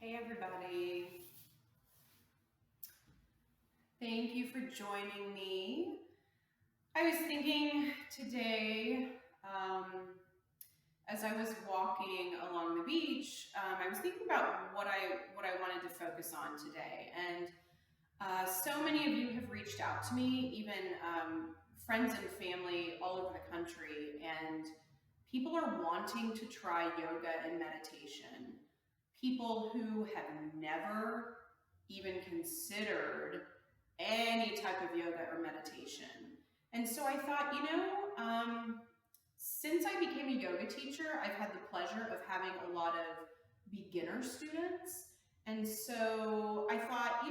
Hey everybody, thank you for joining me. I was thinking today, as I was walking along the beach, I was thinking about what I wanted to focus on today, and so many of you have reached out to me, even friends and family all over the country, and people are wanting to try yoga and meditation. People who have never even considered any type of yoga or meditation. And so I thought, since I became a yoga teacher, I've had the pleasure of having a lot of beginner students. And so I thought,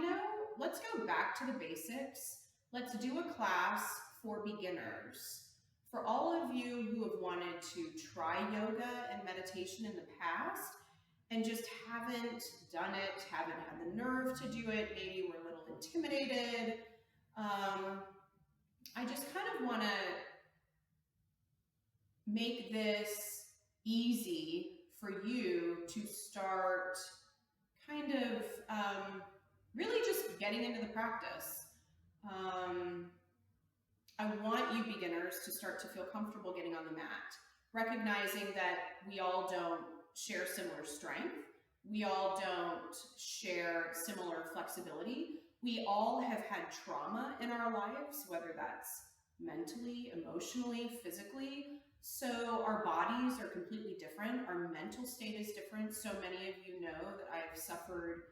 let's go back to the basics. Let's do a class for beginners. For all of you who have wanted to try yoga and meditation in the past, and just haven't done it, haven't had the nerve to do it, maybe we're a little intimidated. I just kind of want to make this easy for you to start kind of really just getting into the practice. I want you beginners to start to feel comfortable getting on the mat, recognizing that we all don't share similar strength. We all don't share similar flexibility. We all have had trauma in our lives, whether that's mentally, emotionally, physically. So our bodies are completely different. Our mental state is different. So many of you know that I've suffered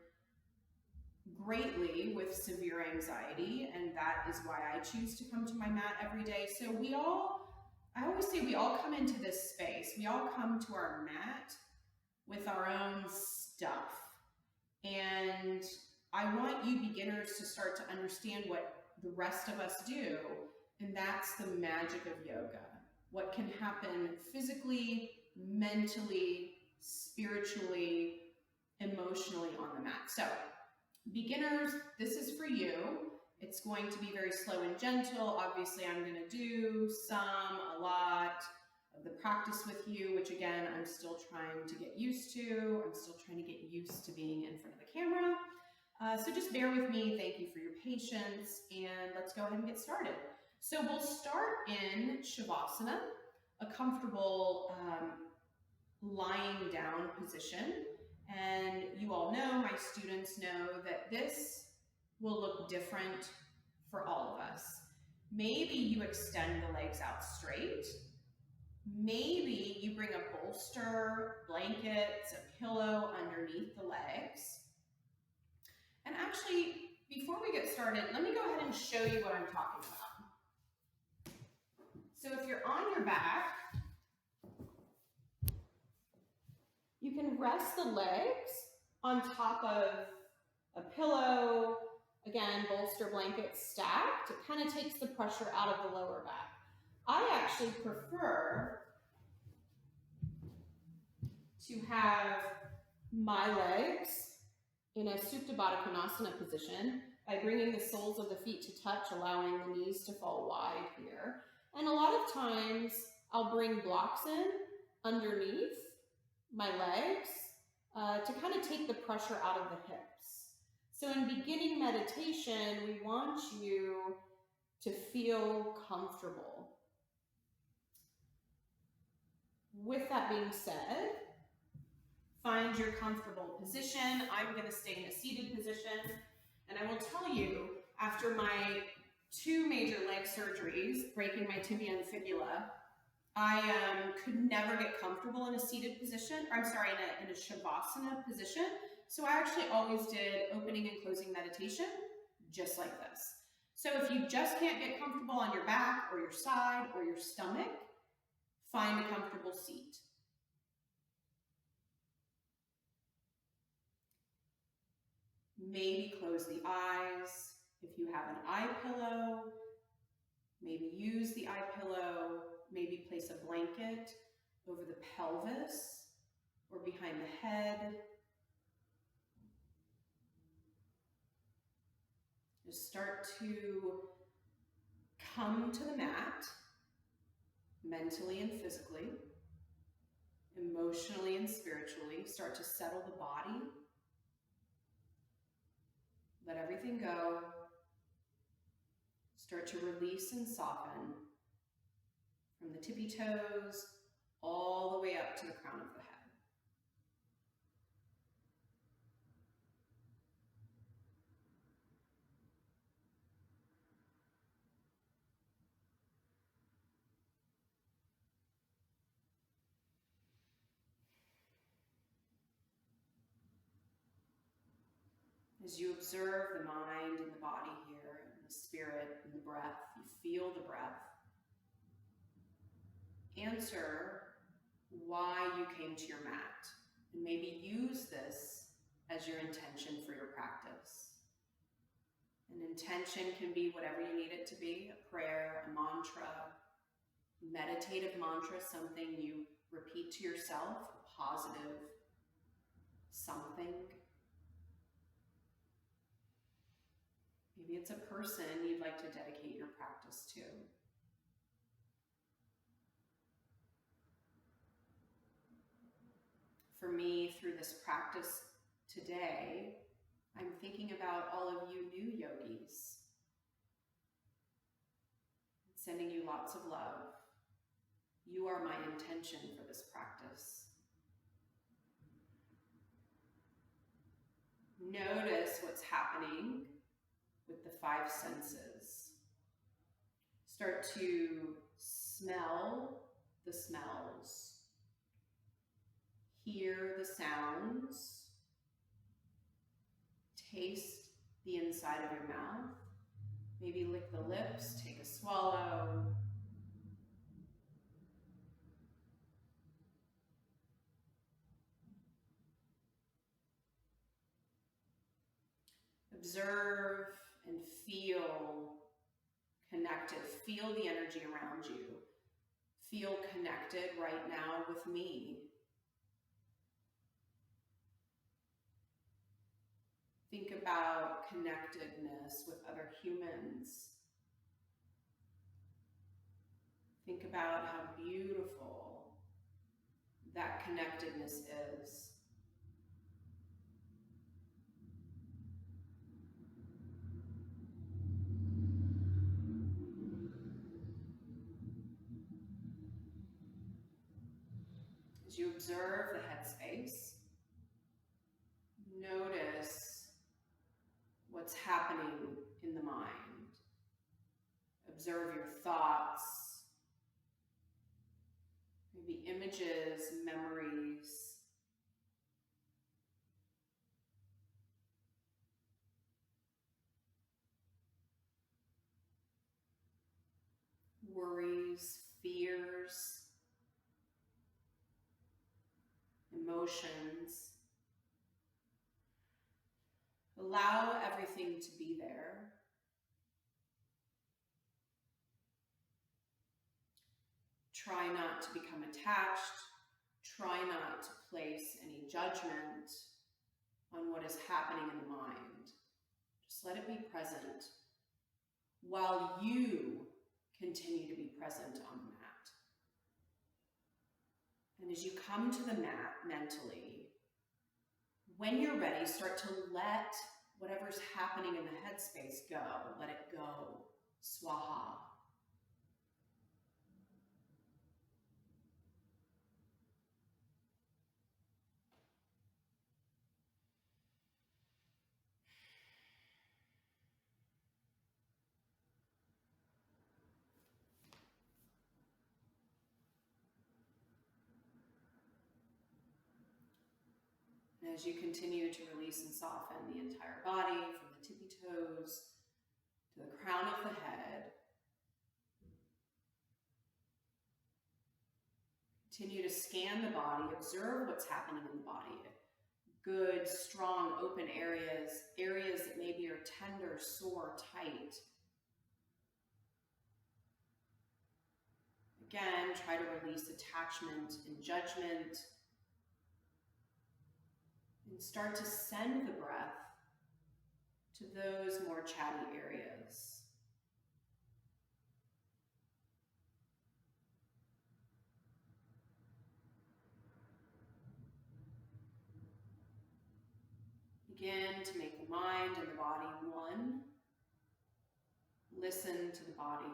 greatly with severe anxiety, and that is why I choose to come to my mat every day. So I always say we all come into this space. We all come to our mat with our own stuff. And I want you beginners to start to understand what the rest of us do, and that's the magic of yoga. What can happen physically, mentally, spiritually, emotionally on the mat. So, beginners, this is for you. It's going to be very slow and gentle. Obviously, I'm going to do a lot of the practice with you, which again, I'm still trying to get used to. I'm still trying to get used to being in front of the camera. So just bear with me. Thank you for your patience, and let's go ahead and get started. So we'll start in Shavasana, a comfortable lying down position. And you all know, my students know, that this will look different for all of us. Maybe you extend the legs out straight. Maybe you bring a bolster, blankets, a pillow underneath the legs. And actually, before we get started, let me go ahead and show you what I'm talking about. So if you're on your back, you can rest the legs on top of a pillow, again, bolster, blanket stacked. It kind of takes the pressure out of the lower back. I actually prefer to have my legs in a Supta Baddha Konasana position by bringing the soles of the feet to touch, allowing the knees to fall wide here. And a lot of times I'll bring blocks in underneath my legs to kind of take the pressure out of the hips. So in beginning meditation, we want you to feel comfortable. With that being said, find your comfortable position. I'm going to stay in a seated position, and I will tell you, after my 2 major leg surgeries, breaking my tibia and fibula, I could never get comfortable in a seated position, in a Shavasana position. So I actually always did opening and closing meditation just like this. So if you just can't get comfortable on your back or your side or your stomach, find a comfortable seat. Maybe close the eyes. If you have an eye pillow, maybe use the eye pillow. Maybe place a blanket over the pelvis or behind the head. Just start to come to the mat, mentally and physically, emotionally and spiritually. Start to settle the body. Let everything go. Start to release and soften from the tippy toes all the way up to the crown of the head. As you observe the mind and the body here, and the spirit and the breath, you feel the breath. Answer why you came to your mat, and maybe use this as your intention for your practice. An intention can be whatever you need it to be, a prayer, a mantra, meditative mantra, something you repeat to yourself, a positive something. Maybe it's a person you'd like to dedicate your practice to. For me, through this practice today, I'm thinking about all of you new yogis. Sending you lots of love. You are my intention for this practice. Notice what's happening with the five senses. Start to smell the smells. Hear the sounds. Taste the inside of your mouth. Maybe lick the lips, take a swallow. Observe and feel connected. Feel the energy around you. Feel connected right now with me. Think about connectedness with other humans. Think about how beautiful that connectedness is. As you observe the headspace, notice what's happening in the mind. Observe your thoughts, maybe images, memories. Worries, fears, emotions. Allow everything to be there. Try not to become attached. Try not to place any judgment on what is happening in the mind. Just let it be present while you continue to be present on the mat. And as you come to the mat mentally, when you're ready, start to let whatever's happening in the headspace go. Let it go. Swaha. As you continue to release and soften the entire body from the tippy toes to the crown of the head, continue to scan the body, observe what's happening in the body. Good, strong, open areas, areas that maybe are tender, sore, tight. Again, try to release attachment and judgment. And start to send the breath to those more chatty areas. Begin to make the mind and the body one. Listen to the body.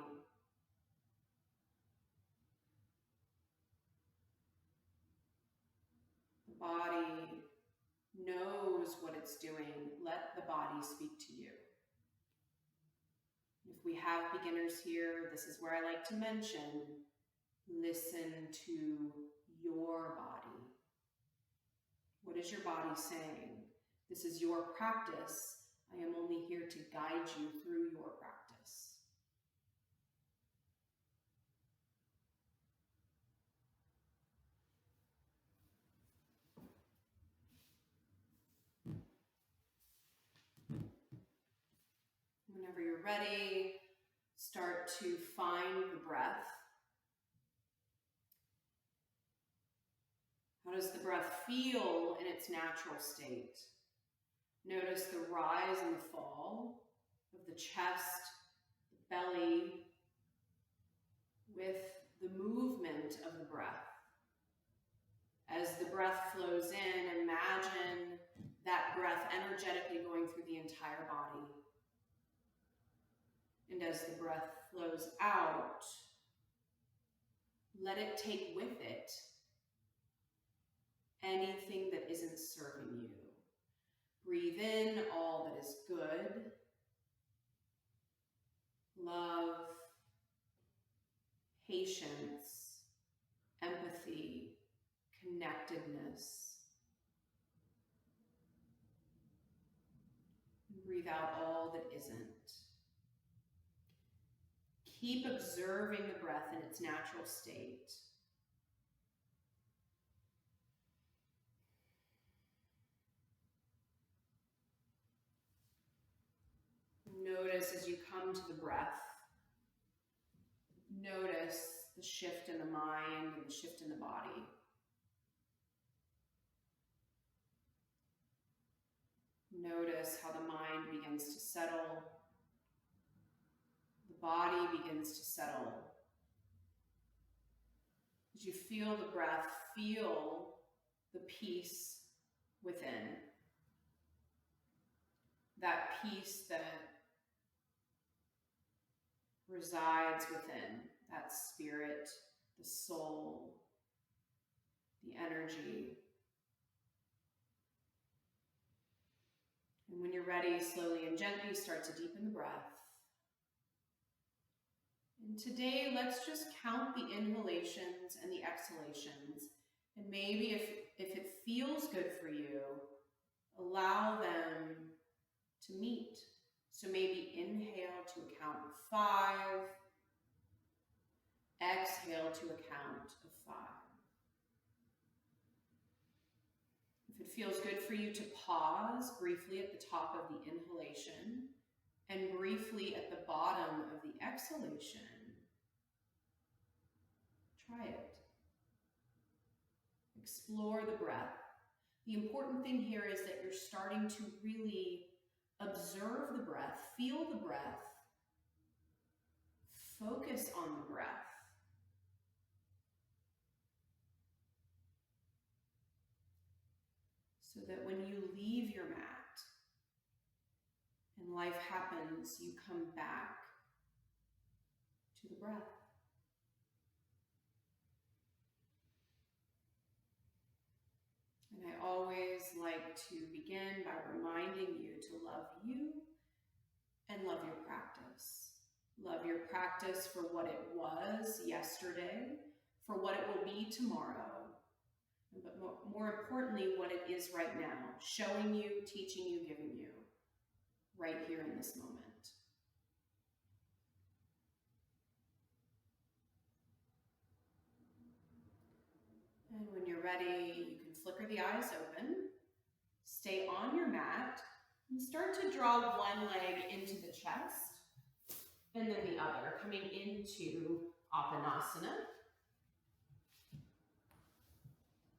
The body knows what it's doing. Let the body speak to you. If we have beginners here, this is where I like to mention, listen to your body. What is your body saying? This is your practice. I am only here to guide you through your practice. Whenever you're ready, start to find the breath. How does the breath feel in its natural state? Notice the rise and the fall of the chest, the belly, with the movement of the breath. As the breath flows in, imagine that breath energetically going through the entire body. And as the breath flows out, let it take with it anything that isn't serving you. Breathe in all that is good, love, patience, empathy, connectedness. And breathe out all that isn't. Keep observing the breath in its natural state. Notice as you come to the breath, notice the shift in the mind and the shift in the body. Notice how the mind begins to settle, the body begins to settle. As you feel the breath, feel the peace within. That peace that resides within, that spirit, the soul, the energy. And when you're ready, slowly and gently start to deepen the breath. And today, let's just count the inhalations and the exhalations. And maybe if it feels good for you, allow them to meet. So maybe inhale to a count of 5, exhale to a count of 5. If it feels good for you to pause briefly at the top of the inhalation and briefly at the bottom of the exhalation, try it. Explore the breath. The important thing here is that you're starting to really observe the breath, feel the breath, focus on the breath. So that when you leave your mat and life happens, you come back to the breath. And I always like to begin by reminding you to love you and love your practice. Love your practice for what it was yesterday, for what it will be tomorrow, but more importantly, what it is right now, showing you, teaching you, giving you, right here in this moment. And when you're ready, you can flicker the eyes open, stay on your mat, and start to draw one leg into the chest, and then the other, coming into Apanasana.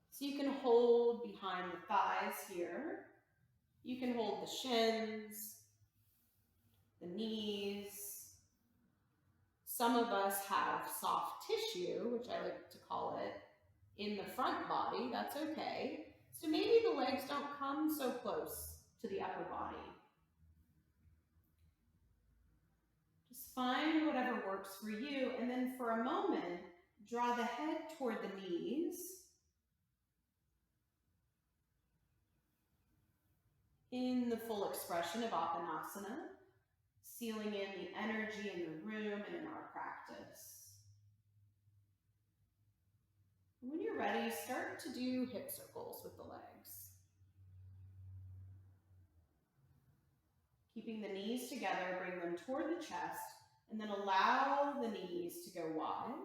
So you can hold behind the thighs here. You can hold the shins, the knees. Some of us have soft tissue, which I like to call it, in the front body. That's okay. So maybe the legs don't come so close to the upper body. Just find whatever works for you, and then for a moment, draw the head toward the knees. In the full expression of Apanasana, sealing in the energy in the room and in our practice. When you're ready, start to do hip circles with the legs. Keeping the knees together, bring them toward the chest, and then allow the knees to go wide.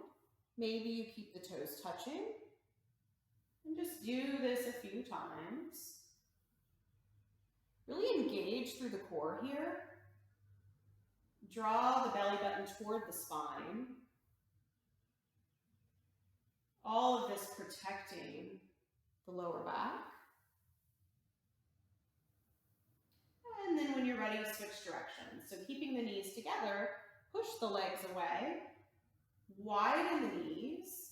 Maybe you keep the toes touching, and just do this a few times. Really engage through the core here. Draw the belly button toward the spine. All of this protecting the lower back. And then when you're ready, switch directions. So keeping the knees together, push the legs away, widen the knees,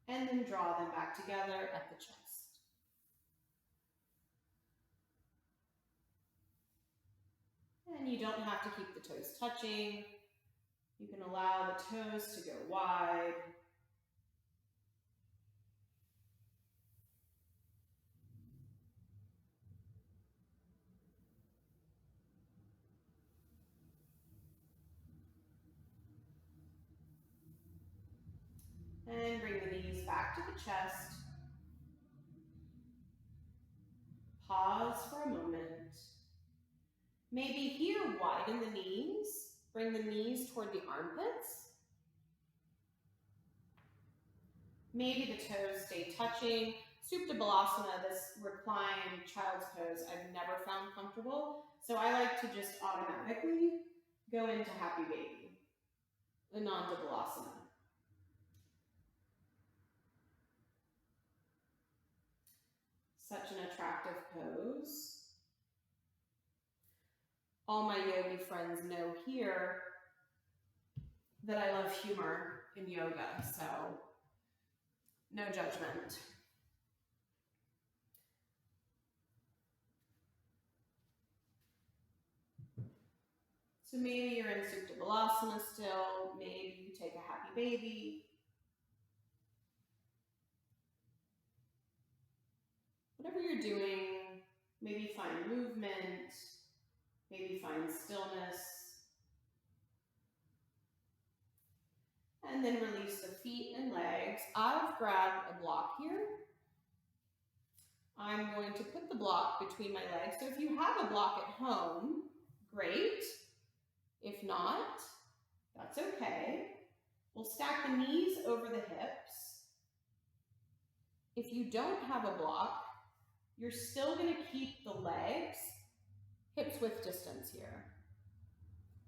and then draw them back together at the chest. And you don't have to keep the toes touching. You can allow the toes to go wide. And bring the knees back to the chest. Pause for a moment. Maybe here, widen the knees. Bring the knees toward the armpits. Maybe the toes stay touching. Supta Balasana, this reclined child's pose, I've never found comfortable. So I like to just automatically go into Happy Baby, Ananda Balasana. Such an attractive pose. All my yogi friends know here that I love humor in yoga, so no judgment. So maybe you're in Supta Balasana still, maybe you take a Happy Baby. Whatever you're doing, maybe find movement, maybe find stillness. And then release the feet and legs. I've grabbed a block here. I'm going to put the block between my legs. So if you have a block at home, great. If not, that's okay. We'll stack the knees over the hips. If you don't have a block, you're still going to keep the legs hips width distance here.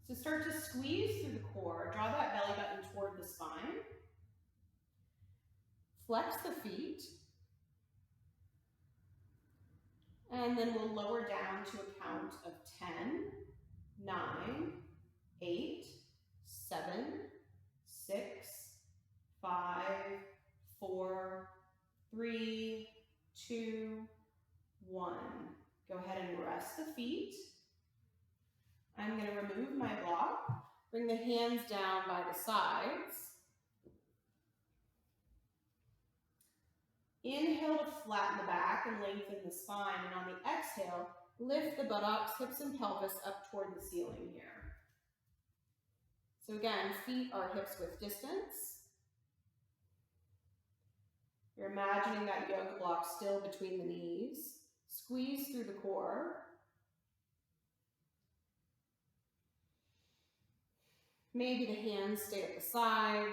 So start to squeeze through the core. Draw that belly button toward the spine. Flex the feet. And then we'll lower down to a count of 10, 9, 8, 7, 6, 5, 4, 3, 2, 1. Go ahead and rest the feet. I'm going to remove my block. Bring the hands down by the sides. Inhale to flatten the back and lengthen the spine. And on the exhale, lift the buttocks, hips, and pelvis up toward the ceiling here. So again, feet are hips width distance. You're imagining that yoga block still between the knees. Squeeze through the core. Maybe the hands stay at the side.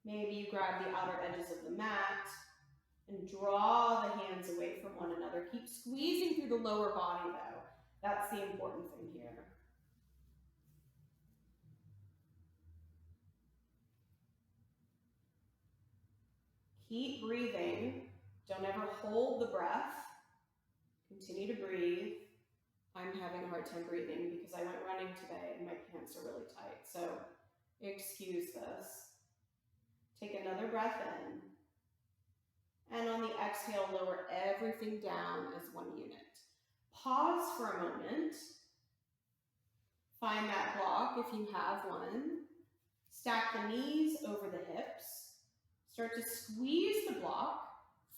Maybe you grab the outer edges of the mat and draw the hands away from one another. Keep squeezing through the lower body though. That's the important thing here. Keep breathing. Don't ever hold the breath. Continue to breathe. I'm having a hard time breathing because I went running today and my pants are really tight. So excuse this. Take another breath in. And on the exhale, lower everything down as one unit. Pause for a moment. Find that block if you have one. Stack the knees over the hips. Start to squeeze the block.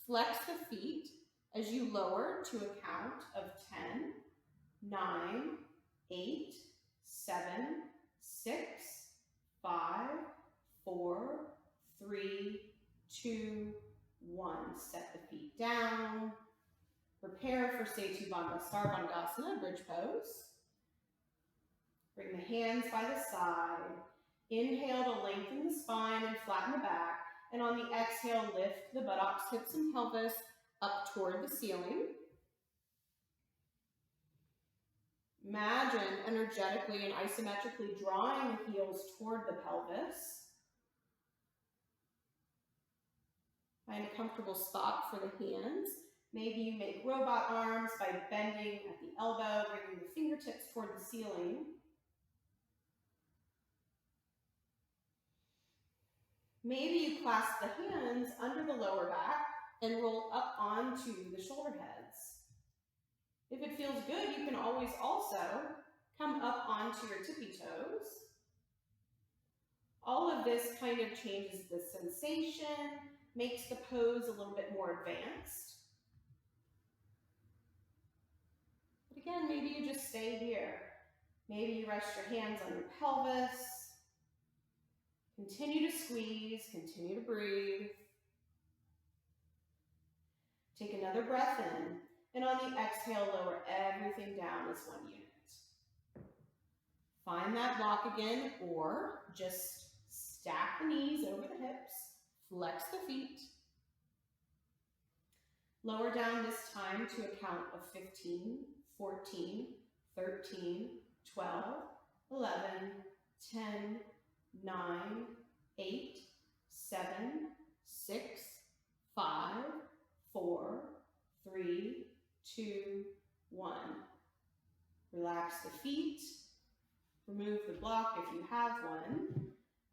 Flex the feet as you lower to a count of 10, 9, 8, 7, 6, 5, 4, 3, 2, 1. Set the feet down. Prepare for Setu Sarvangasana, bridge pose. Bring the hands by the side. Inhale to lengthen the spine and flatten the back. And on the exhale, lift the buttocks, hips, and pelvis up toward the ceiling. Imagine energetically and isometrically drawing the heels toward the pelvis. Find a comfortable spot for the hands. Maybe you make robot arms by bending at the elbow, bringing the fingertips toward the ceiling. Maybe you clasp the hands under the lower back and roll up onto the shoulder heads. If it feels good, you can always also come up onto your tippy toes. All of this kind of changes the sensation, makes the pose a little bit more advanced. But again, maybe you just stay here. Maybe you rest your hands on your pelvis. Continue to squeeze, continue to breathe. Take another breath in, and on the exhale, lower everything down as one unit. Find that block again, or just stack the knees over the hips, flex the feet. Lower down this time to a count of 15, 14, 13, 12, 11, 10, 9, 8, 7, 6, 5, 4, 3, 2, 1. Relax the feet. Remove the block if you have one.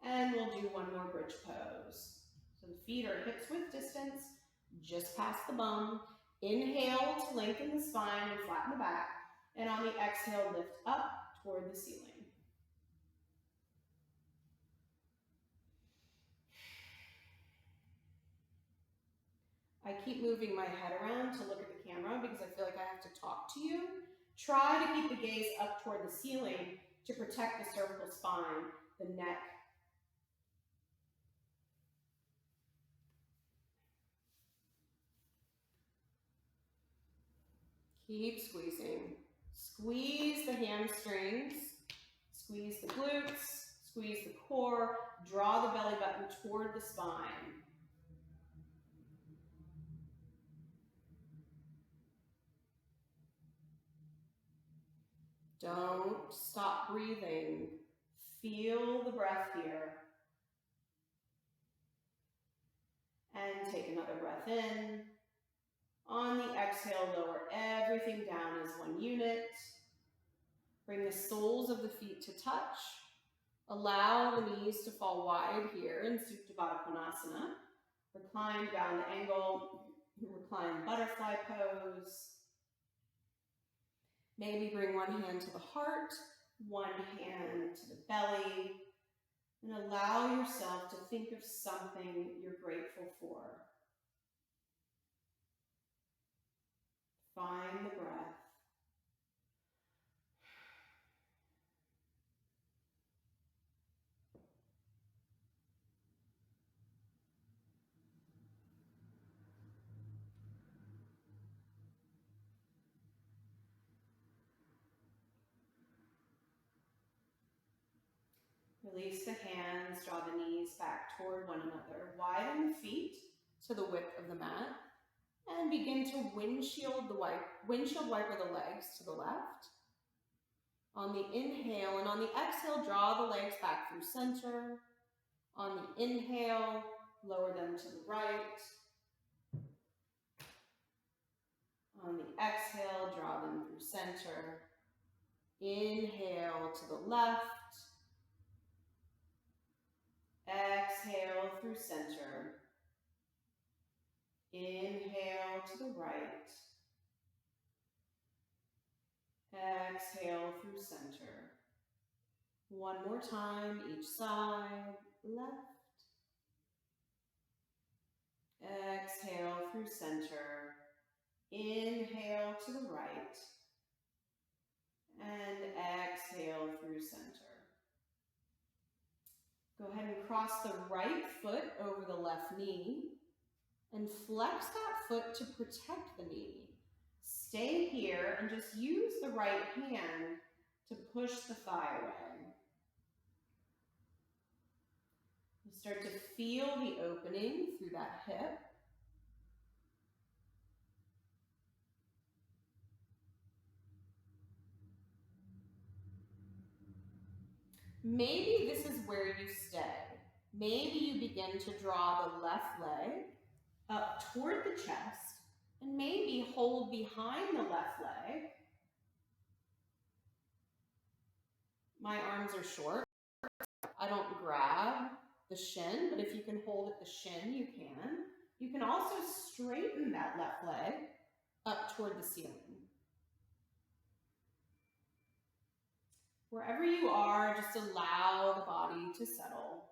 And we'll do one more bridge pose. So the feet are hips width distance, just past the bum. Inhale to lengthen the spine and flatten the back. And on the exhale, lift up toward the ceiling. I keep moving my head around to look at the camera because I feel like I have to talk to you. Try to keep the gaze up toward the ceiling to protect the cervical spine, the neck. Keep squeezing. Squeeze the hamstrings, squeeze the glutes, squeeze the core, draw the belly button toward the spine. Don't stop breathing. Feel the breath here. And take another breath in. On the exhale, lower everything down as one unit. Bring the soles of the feet to touch. Allow the knees to fall wide here in Supta Baddha Konasana. Recline down the angle, recline butterfly pose. Maybe bring one hand to the heart, one hand to the belly, and allow yourself to think of something you're grateful for. Find the breath. Release the hands, draw the knees back toward one another. Widen the feet to the width of the mat. And begin to windshield wiper the legs to the left. On the inhale and on the exhale, draw the legs back through center. On the inhale, lower them to the right. On the exhale, draw them through center. Inhale to the left. Exhale through center. Inhale right. Exhale through center. One more time, each side, left. Exhale through center. Inhale to the right. And exhale through center. Go ahead and cross the right foot over the left knee and flex that foot to protect the knee. Stay here and just use the right hand to push the thigh away. You start to feel the opening through that hip. Maybe this is where you stay. Maybe you begin to draw the left leg up toward the chest and maybe hold behind the left leg. My arms are short. I don't grab the shin, but if you can hold at the shin, you can. You can also straighten that left leg up toward the ceiling. Wherever you are, just allow the body to settle.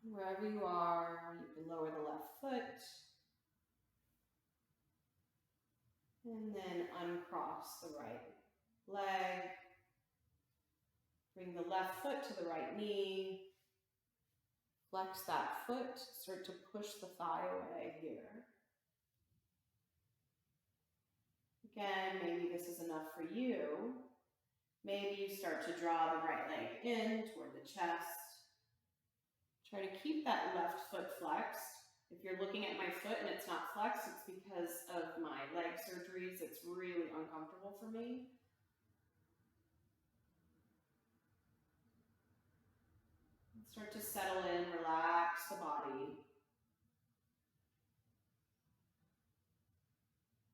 Wherever you are, you can lower the left foot and then uncross the right leg. Bring the left foot to the right knee. Flex that foot, start to push the thigh away here. Again, maybe this is enough for you. Maybe you start to draw the right leg in toward the chest. Try to keep that left foot flexed. If you're looking at my foot and it's not flexed, it's because of my leg surgeries. It's really uncomfortable for me. Start to settle in, relax the body.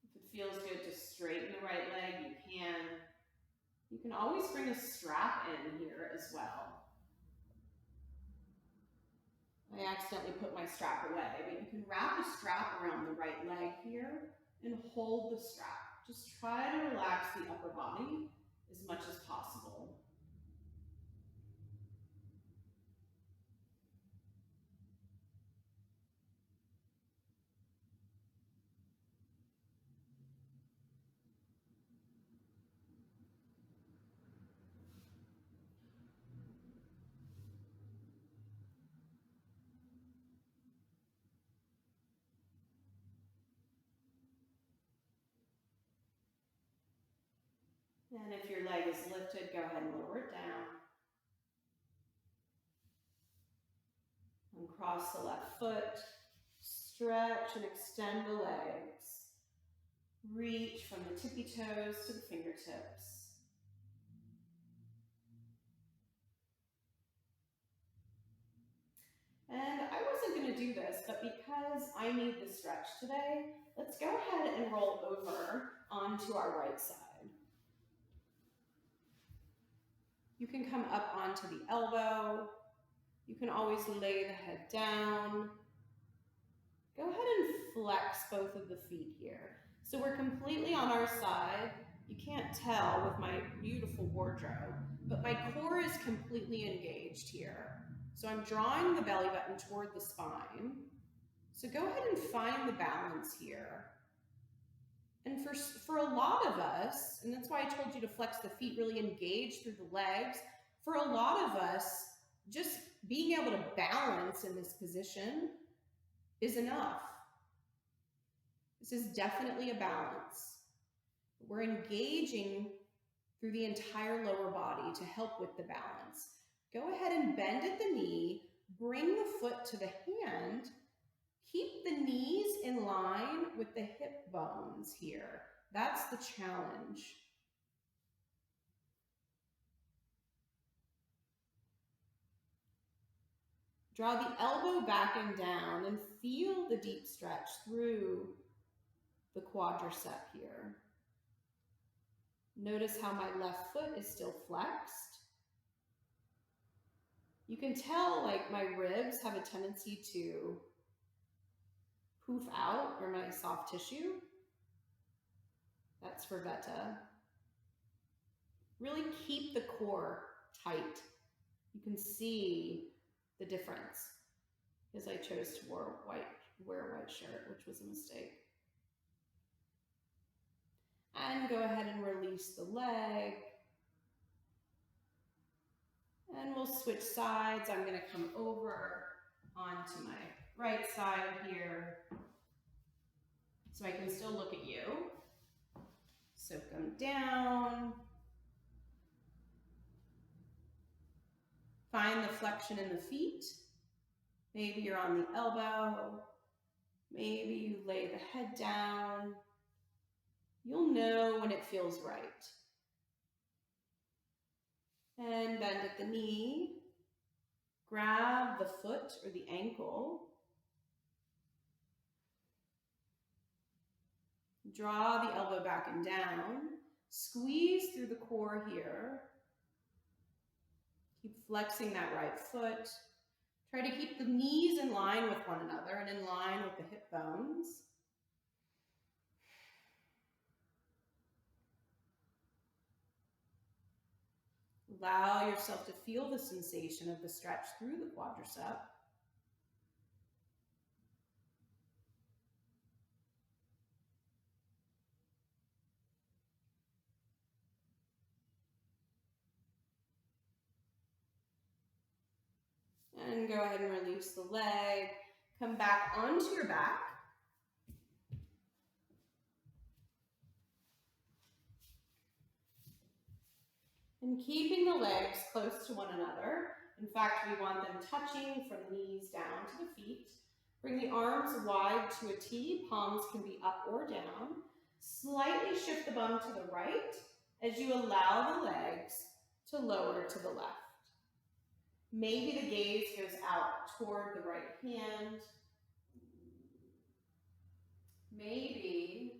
If it feels good to straighten the right leg, you can. You can always bring a strap in here as well. I accidentally put my strap away, but you can wrap a strap around the right leg here and hold the strap. Just try to relax the upper body as much as possible. And if your leg is lifted, go ahead and lower it down. Uncross the left foot. Stretch and extend the legs. Reach from the tippy toes to the fingertips. And I wasn't going to do this, but because I need the stretch today, let's go ahead and roll over onto our right side. You can come up onto the elbow. You can always lay the head down. Go ahead and flex both of the feet here. So we're completely on our side. You can't tell with my beautiful wardrobe, but my core is completely engaged here. So I'm drawing the belly button toward the spine. So go ahead and find the balance here. And for a lot of us, and that's why I told you to flex the feet, really engage through the legs. For a lot of us, just being able to balance in this position is enough. This is definitely a balance. We're engaging through the entire lower body to help with the balance. Go ahead and bend at the knee, bring the foot to the hand, keep the knees in line with the hip bones here. That's the challenge. Draw the elbow back and down and feel the deep stretch through the quadricep here. Notice how my left foot is still flexed. You can tell like my ribs have a tendency to poof out, or my soft tissue. That's for Vata. Really keep the core tight. You can see the difference because I chose to wear a white shirt, which was a mistake. And go ahead and release the leg. And we'll switch sides. I'm going to come over onto my right side here so I can still look at you. So come down. Find the flexion in the feet. Maybe you're on the elbow. Maybe you lay the head down. You'll know when it feels right. And bend at the knee. Grab the foot or the ankle. Draw the elbow back and down. Squeeze through the core here. Keep flexing that right foot. Try to keep the knees in line with one another and in line with the hip bones. Allow yourself to feel the sensation of the stretch through the quadricep. And go ahead and release the leg. Come back onto your back. And keeping the legs close to one another. In fact, we want them touching from the knees down to the feet. Bring the arms wide to a T. Palms can be up or down. Slightly shift the bum to the right as you allow the legs to lower to the left. Maybe the gaze goes out toward the right hand. Maybe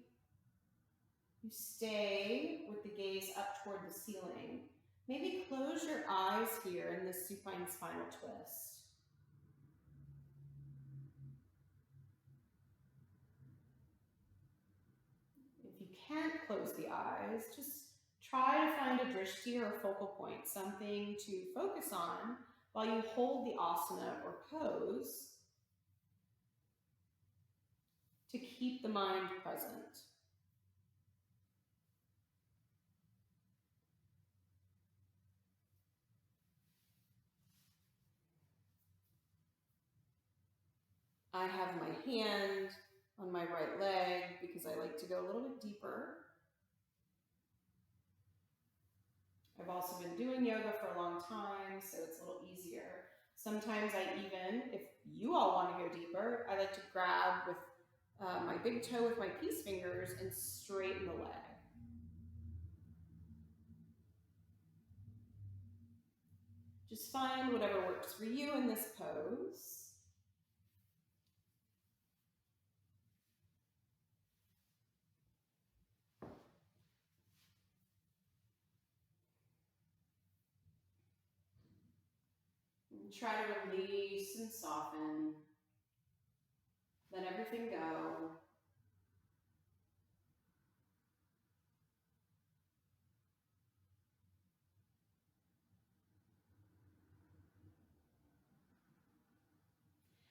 you stay with the gaze up toward the ceiling. Maybe close your eyes here in this supine spinal twist. If you can't close the eyes, just try to find a drishti or a focal point, something to focus on while you hold the asana or pose to keep the mind present. I have my hand on my right leg because I like to go a little bit deeper. I've also been doing yoga for a long time, so it's a little easier. Sometimes I even, if you all want to go deeper, I like to grab with my big toe with my peace fingers and straighten the leg. Just find whatever works for you in this pose. And try to release and soften. Let everything go.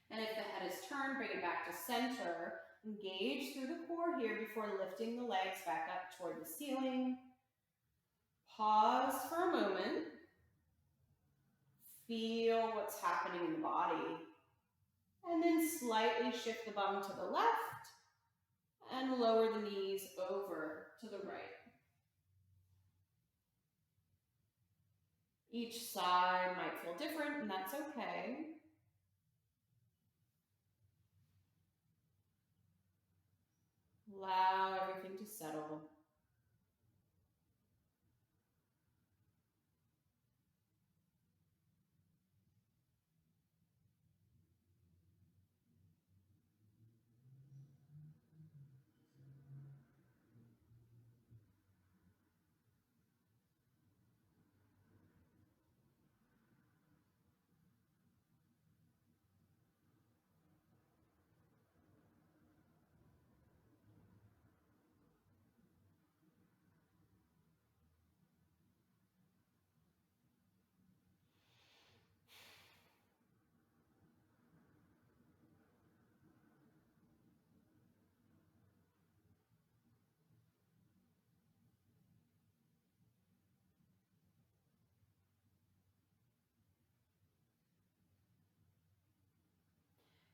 And if the head is turned, bring it back to center. Engage through the core here before lifting the legs back up toward the ceiling. Pause for a moment. Feel what's happening in the body. And then slightly shift the bum to the left and lower the knees over to the right. Each side might feel different, and that's okay. Allow everything to settle.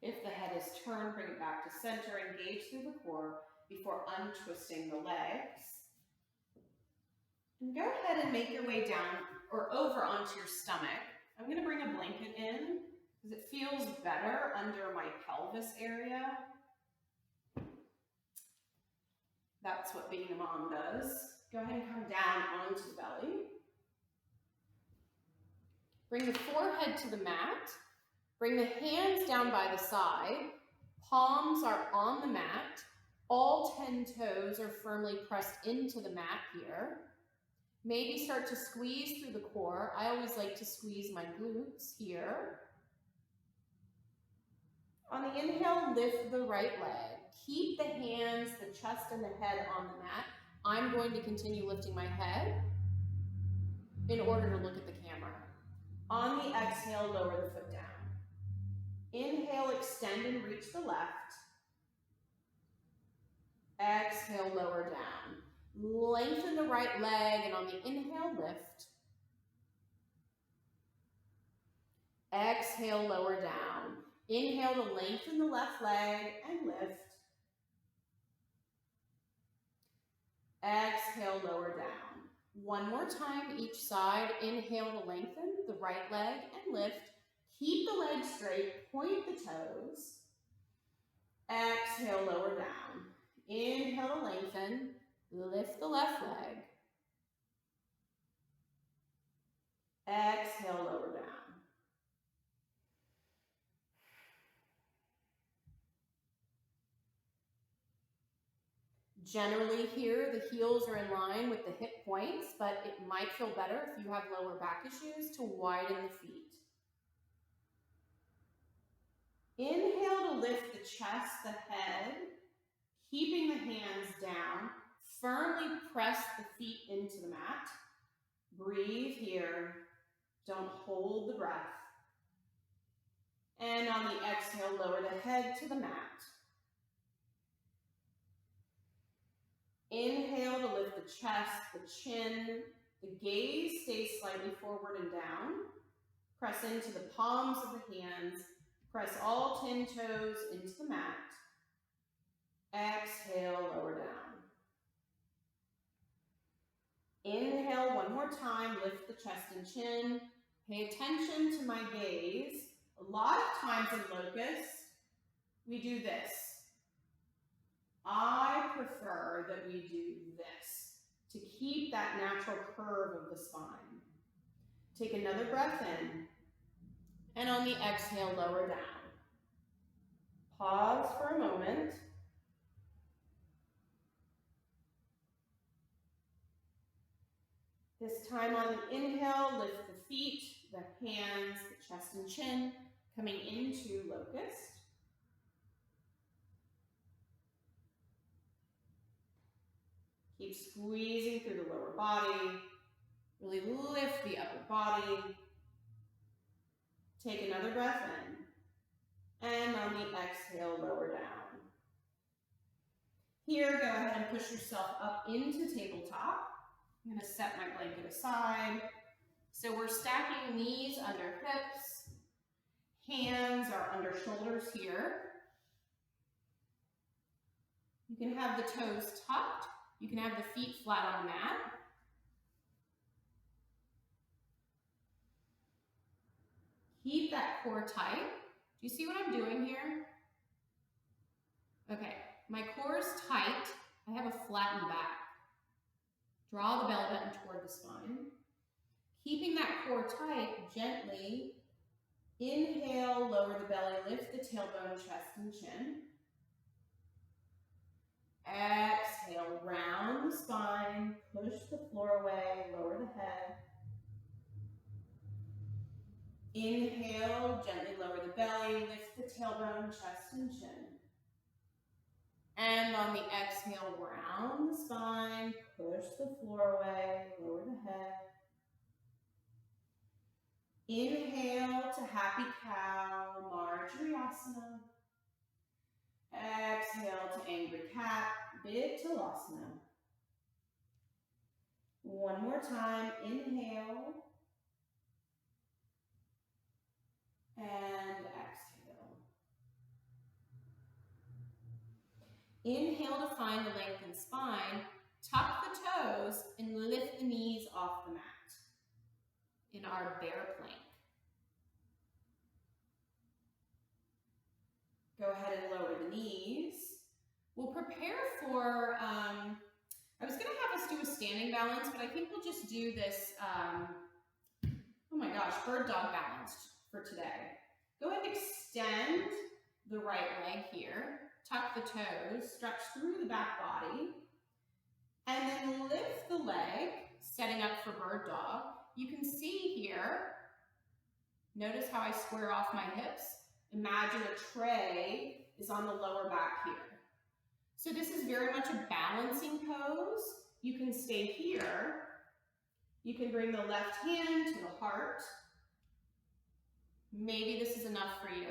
If the head is turned, bring it back to center, engage through the core before untwisting the legs. And go ahead and make your way down or over onto your stomach. I'm going to bring a blanket in because it feels better under my pelvis area. That's what being a mom does. Go ahead and come down onto the belly. Bring the forehead to the mat. Bring the hands down by the side. Palms are on the mat. All 10 toes are firmly pressed into the mat here. Maybe start to squeeze through the core. I always like to squeeze my glutes here. On the inhale, lift the right leg. Keep the hands, the chest, and the head on the mat. I'm going to continue lifting my head in order to look at the camera. On the exhale, lower the foot down. Inhale, extend and reach the left. Exhale, lower down. Lengthen the right leg, and on the inhale, lift. Exhale, lower down. Inhale to lengthen the left leg and lift. Exhale, lower down. One more time each side. Inhale to lengthen the right leg and lift. Keep the legs straight, point the toes. Exhale, lower down. Inhale to lengthen, lift the left leg. Exhale, lower down. Generally here, the heels are in line with the hip points, but it might feel better if you have lower back issues to widen the feet. Inhale to lift the chest, the head, keeping the hands down. Firmly press the feet into the mat. Breathe here. Don't hold the breath. And on the exhale, lower the head to the mat. Inhale to lift the chest, the chin. The gaze stays slightly forward and down. Press into the palms of the hands. Press all 10 toes into the mat. Exhale, lower down. Inhale one more time, lift the chest and chin. Pay attention to my gaze. A lot of times in locust, we do this. I prefer that we do this to keep that natural curve of the spine. Take another breath in. And on the exhale, lower down. Pause for a moment. This time on the inhale, lift the feet, the hands, the chest and chin, coming into locust. Keep squeezing through the lower body. Really lift the upper body. Take another breath in. And on the exhale, lower down. Here, go ahead and push yourself up into tabletop. I'm going to set my blanket aside. So we're stacking knees under hips. Hands are under shoulders here. You can have the toes tucked. You can have the feet flat on the mat. Keep that core tight. Do you see what I'm doing here? Okay, my core is tight. I have a flattened back. Draw the belly button toward the spine. Keeping that core tight, gently inhale, lower the belly, lift the tailbone, chest, and chin. Exhale, round the spine, push the floor away, lower the head. Inhale, gently lower the belly, lift the tailbone, chest, and chin. And on the exhale, round the spine, push the floor away, lower the head. Inhale to happy cow, Marjariasana. Exhale to angry cat, Vithalasana. One more time, inhale. And exhale. Inhale to find the lengthened spine. Tuck the toes and lift the knees off the mat in our bear plank. Go ahead and lower the knees. We'll prepare for, I was going to have us do a standing balance, but I think we'll just do this, oh my gosh, bird dog balance for today. Go ahead and extend the right leg here. Tuck the toes, stretch through the back body, and then lift the leg, setting up for bird dog. You can see here, notice how I square off my hips. Imagine a tray is on the lower back here. So this is very much a balancing pose. You can stay here. You can bring the left hand to the heart. Maybe this is enough for you.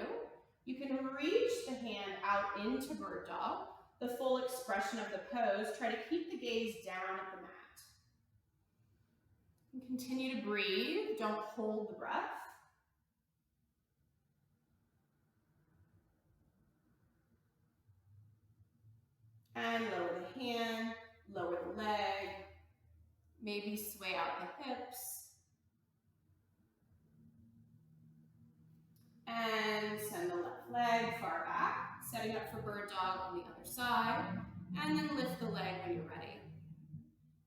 You can reach the hand out into bird dog, the full expression of the pose. Try to keep the gaze down at the mat. And continue to breathe. Don't hold the breath. And lower the hand, lower the leg, maybe sway out the hips. And send the left leg far back, setting up for bird dog on the other side. And then lift the leg when you're ready.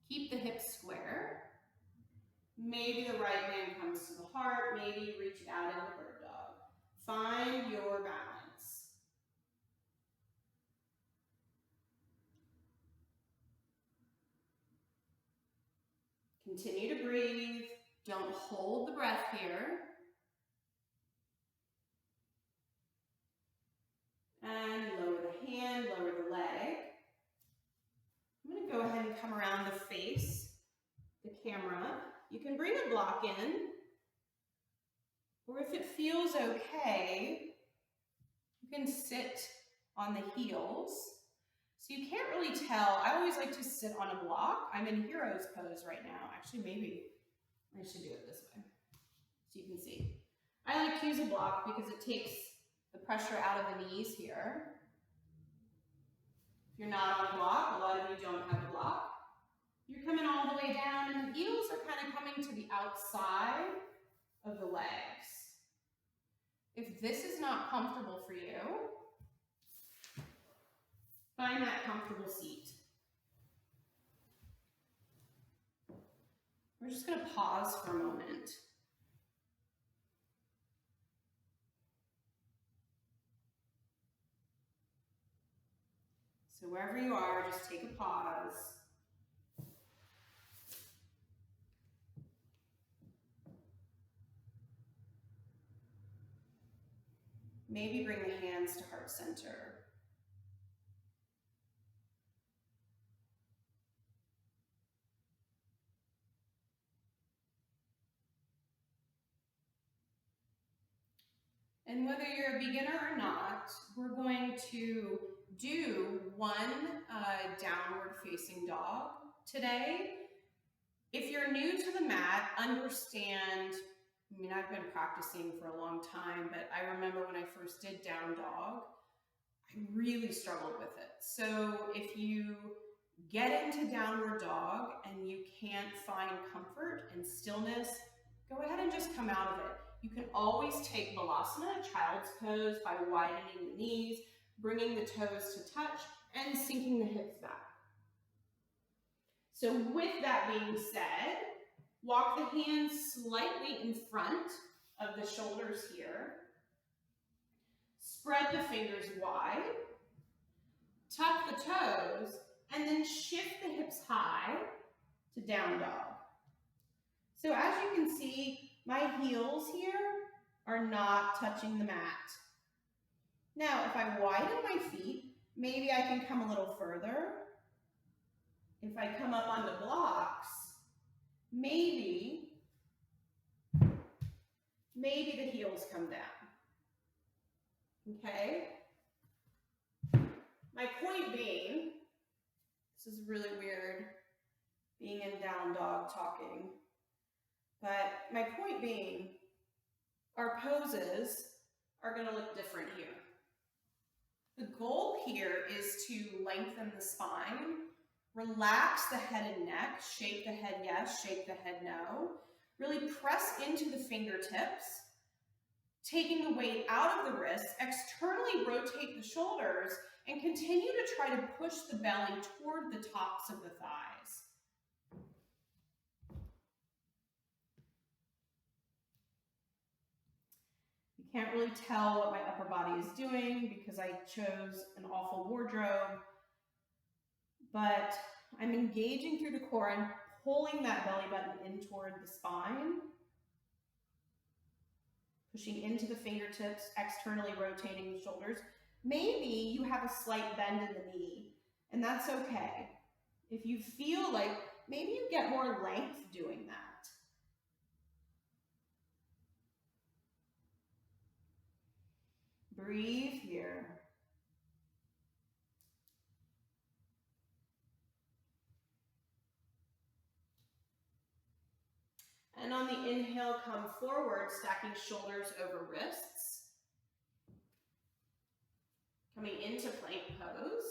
Keep the hips square. Maybe the right hand comes to the heart, maybe you reach it out into bird dog. Find your balance. Continue to breathe. Don't hold the breath here. And lower the hand, lower the leg. I'm going to go ahead and come around to face the camera. You can bring a block in, or if it feels okay, you can sit on the heels. So you can't really tell. I always like to sit on a block. I'm in hero's pose right now. Actually, maybe I should do it this way so you can see. I like to use a block because it takes the pressure out of the knees here. If you're not on a block, a lot of you don't have a block. You're coming all the way down and the heels are kind of coming to the outside of the legs. If this is not comfortable for you, find that comfortable seat. We're just going to pause for a moment. So wherever you are, just take a pause. Maybe bring the hands to heart center. And whether you're a beginner or not, we're going to do one downward facing dog today. If you're new to the mat, understand I mean, I've been practicing for a long time, but I remember when I first did down dog, I really struggled with it. So if you get into downward dog and you can't find comfort and stillness, go ahead and just come out of it. You can always take Balasana, child's pose, by widening the knees, bringing the toes to touch, and sinking the hips back. So with that being said, walk the hands slightly in front of the shoulders here. Spread the fingers wide. Tuck the toes, and then shift the hips high to down dog. So as you can see, my heels here are not touching the mat. Now, if I widen my feet, maybe I can come a little further. If I come up on the blocks, maybe the heels come down. Okay? My point being, this is really weird being in down dog talking, but my point being, our poses are going to look different here. The goal here is to lengthen the spine, relax the head and neck, shake the head yes, shake the head no, really press into the fingertips, taking the weight out of the wrists, externally rotate the shoulders, and continue to try to push the belly toward the tops of the thighs. You can't really tell what my upper body is doing because I chose an awful wardrobe, but I'm engaging through the core and pulling that belly button in toward the spine, pushing into the fingertips, externally rotating the shoulders. Maybe you have a slight bend in the knee, and that's okay. If you feel like maybe you get more length doing that. Breathe here. And on the inhale, come forward, stacking shoulders over wrists. Coming into plank pose.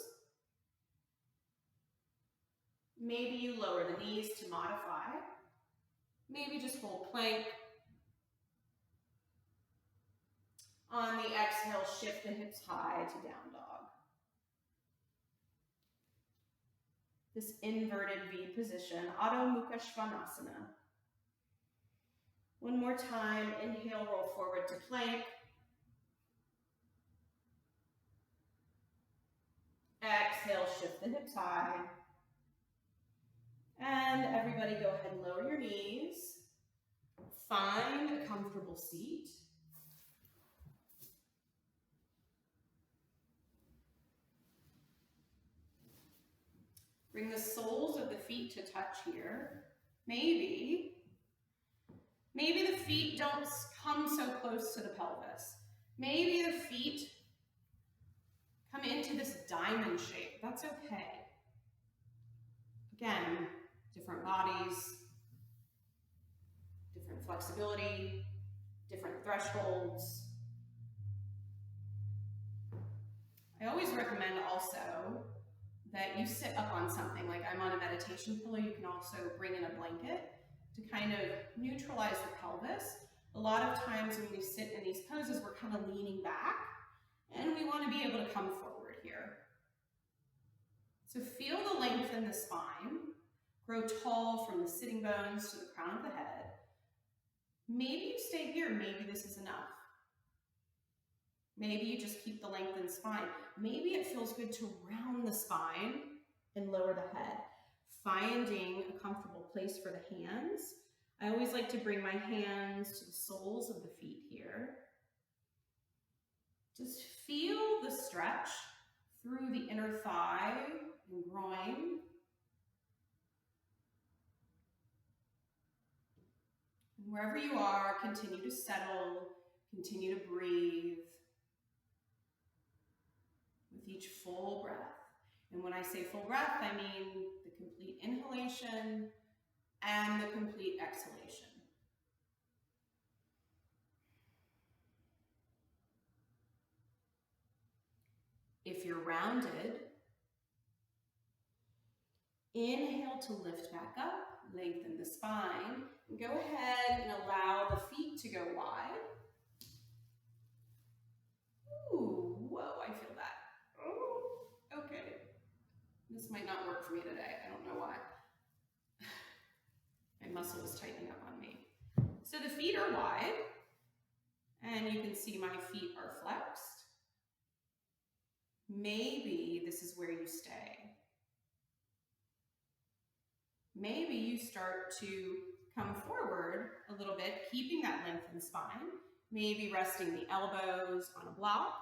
Maybe you lower the knees to modify. Maybe just hold plank. On the exhale, shift the hips high to down dog. This inverted V position, Adho Mukha Svanasana. One more time, inhale, roll forward to plank. Exhale, shift the hips high. And everybody go ahead and lower your knees. Find a comfortable seat. Bring the soles of the feet to touch here. Maybe the feet don't come so close to the pelvis. Maybe the feet come into this diamond shape. That's okay. Again, different bodies, different flexibility, different thresholds. I always recommend also that you sit up on something, like I'm on a meditation pillow. You can also bring in a blanket to kind of neutralize the pelvis. A lot of times when we sit in these poses, we're kind of leaning back, and we want to be able to come forward here. So feel the length in the spine, grow tall from the sitting bones to the crown of the head. Maybe you stay here, maybe this is enough. Maybe you just keep the length in spine. Maybe it feels good to round the spine and lower the head. Finding a comfortable place for the hands. I always like to bring my hands to the soles of the feet here. Just feel the stretch through the inner thigh and groin. And wherever you are, continue to settle, continue to breathe with each full breath. And when I say full breath, I mean the complete inhalation and the complete exhalation. you're rounded, inhale to lift back up, lengthen the spine, and go ahead and allow the feet to go wide. Ooh, whoa, I feel that. Oh, okay. This might not work for me today. I don't know why. My muscle is tightening up on me. So the feet are wide, and you can see my feet are flexed. Maybe this is where you stay. Maybe you start to come forward a little bit, keeping that lengthened spine. Maybe resting the elbows on a block.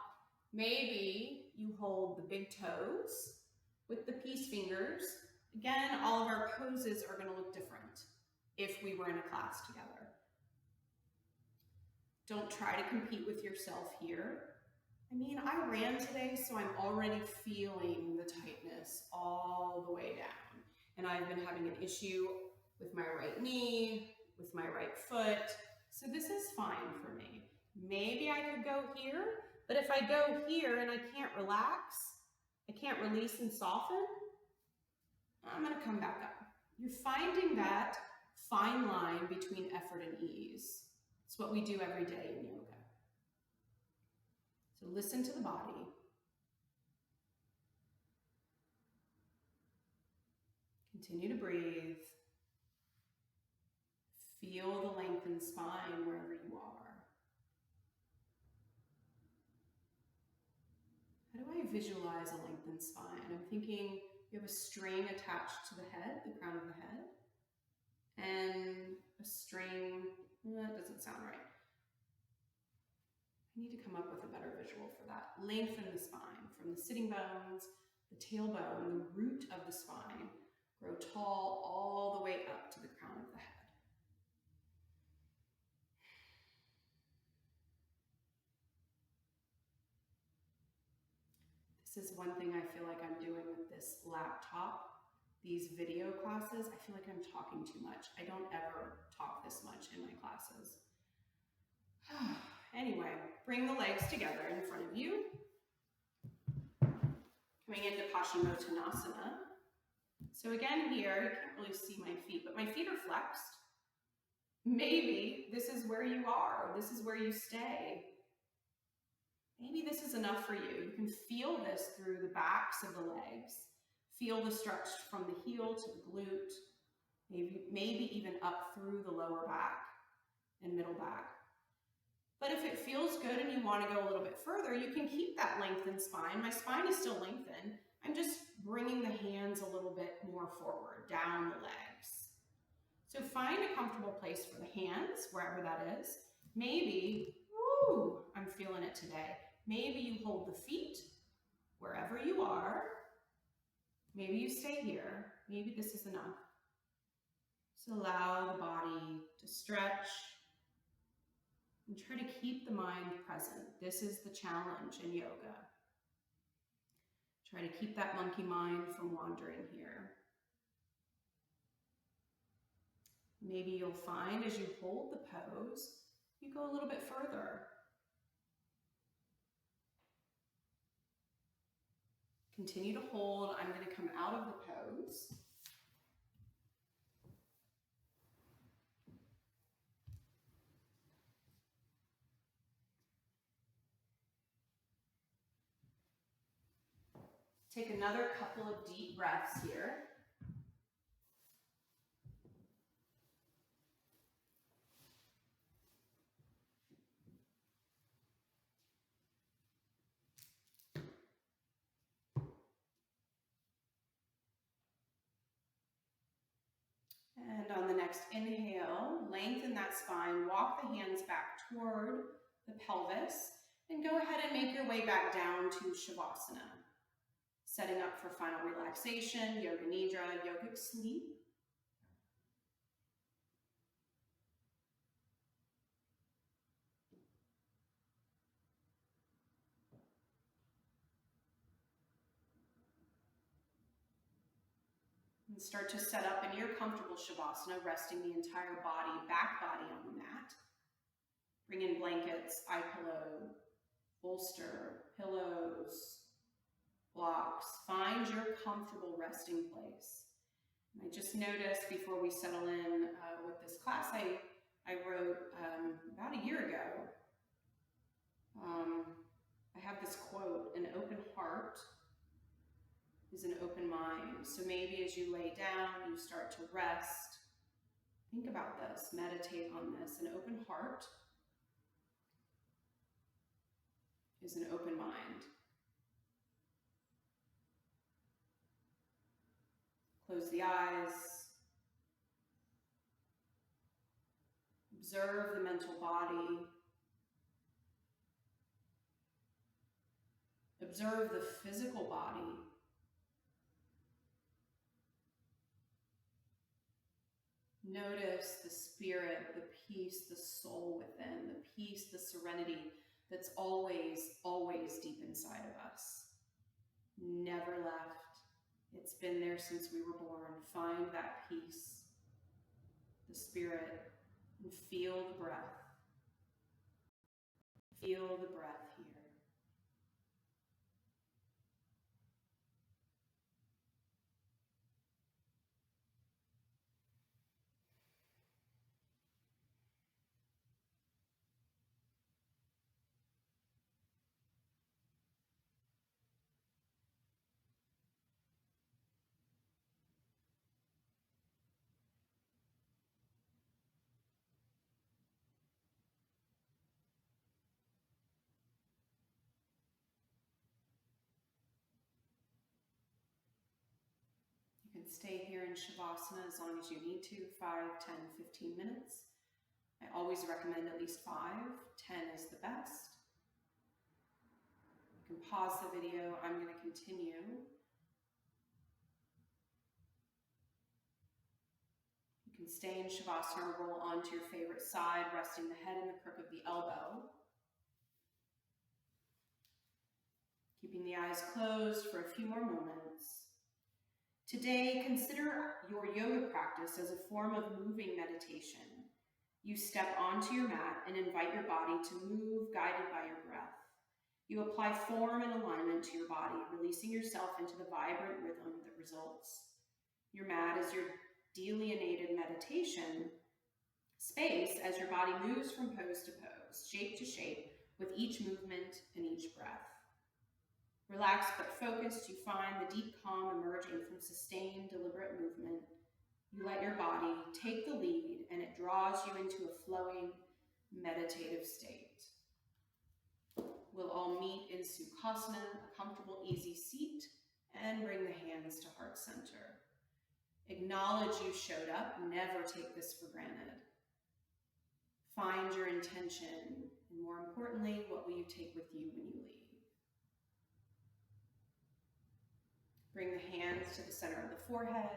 Maybe you hold the big toes with the peace fingers. Again, all of our poses are going to look different if we were in a class together. Don't try to compete with yourself here. I mean, I ran today, so I'm already feeling the tightness all the way down. And I've been having an issue with my right knee, with my right foot. So this is fine for me. Maybe I could go here, but if I go here and I can't relax, I can't release and soften, I'm gonna come back up. You're finding that fine line between effort and ease. It's what we do every day in yoga. So listen to the body. Continue to breathe. Feel the lengthened spine wherever you are. How do I visualize a lengthened spine? I'm thinking you have a string attached to the head, the crown of the head, and a string, that doesn't sound right. I need to come up with a better visual for that. Lengthen the spine from the sitting bones, the tailbone, the root of the spine. Grow tall all the way up to the crown of the head. This is one thing I feel like I'm doing with this laptop. These video classes, I feel like I'm talking too much. I don't ever talk this much in my classes. Anyway, bring the legs together in front of you. Coming into Paschimottanasana. So again here, you can't really see my feet, but my feet are flexed. Maybe this is where you are, or this is where you stay. Maybe this is enough for you. You can feel this through the backs of the legs. Feel the stretch from the heel to the glute, maybe even up through the lower back and middle back. But if it feels good and you want to go a little bit further, you can keep that lengthened spine. My spine is still lengthened. I'm just bringing the hands a little bit more forward, down the legs. So find a comfortable place for the hands, wherever that is. Maybe, woo, I'm feeling it today. Maybe you hold the feet wherever you are. Maybe you stay here. Maybe this is enough. So allow the body to stretch and try to keep the mind present. This is the challenge in yoga. Try to keep that monkey mind from wandering here. Maybe you'll find as you hold the pose, you go a little bit further. Continue to hold. I'm going to come out of the pose. Take another couple of deep breaths here. And on the next inhale, lengthen that spine, walk the hands back toward the pelvis, and go ahead and make your way back down to Shavasana. Setting up for final relaxation, Yoga Nidra, yogic sleep. And start to set up in your comfortable Shavasana, resting the entire body, back body on the mat. Bring in blankets, eye pillow, bolster, pillows. blocks. Find your comfortable resting place. And I just noticed before we settle in with this class, I wrote about a year ago, I have this quote, an open heart is an open mind. So maybe as you lay down, you start to rest. Think about this, meditate on this. An open heart is an open mind. Close the eyes. Observe the mental body. Observe the physical body. Notice the spirit, the peace, the soul within, the peace, the serenity that's always, always deep inside of us. Never left. It's been there since we were born. Find that peace, the spirit, and feel the breath. Feel the breath here. You can stay here in Shavasana as long as you need to, 5, 10, 15 minutes. I always recommend at least 5. 10 is the best. You can pause the video. I'm going to continue. You can stay in Shavasana or roll onto your favorite side, resting the head in the crook of the elbow. Keeping the eyes closed for a few more moments. Today, consider your yoga practice as a form of moving meditation. You step onto your mat and invite your body to move, guided by your breath. You apply form and alignment to your body, releasing yourself into the vibrant rhythm that results. Your mat is your delineated meditation space as your body moves from pose to pose, shape to shape, with each movement and each breath. Relaxed but focused, you find the deep calm emerging from sustained, deliberate movement. You let your body take the lead, and it draws you into a flowing, meditative state. We'll all meet in Sukhasana, a comfortable, easy seat, and bring the hands to heart center. Acknowledge you showed up. Never take this for granted. Find your intention, and more importantly, what will you take with you when you leave? Bring the hands to the center of the forehead,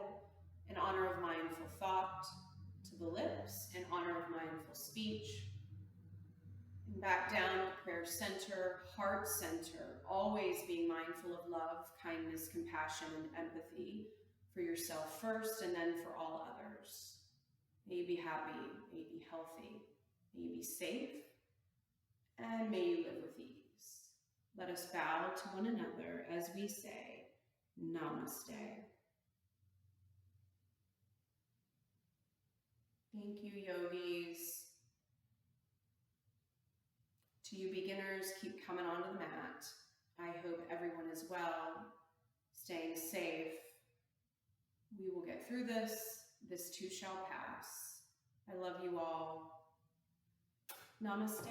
in honor of mindful thought, to the lips, in honor of mindful speech, and back down to prayer center, heart center, always being mindful of love, kindness, compassion, and empathy for yourself first, and then for all others. May you be happy, may you be healthy, may you be safe, and may you live with ease. Let us bow to one another as we say, Namaste. Thank you, yogis. To you beginners, keep coming onto the mat. I hope everyone is well, staying safe. We will get through this. This too shall pass. I love you all. Namaste.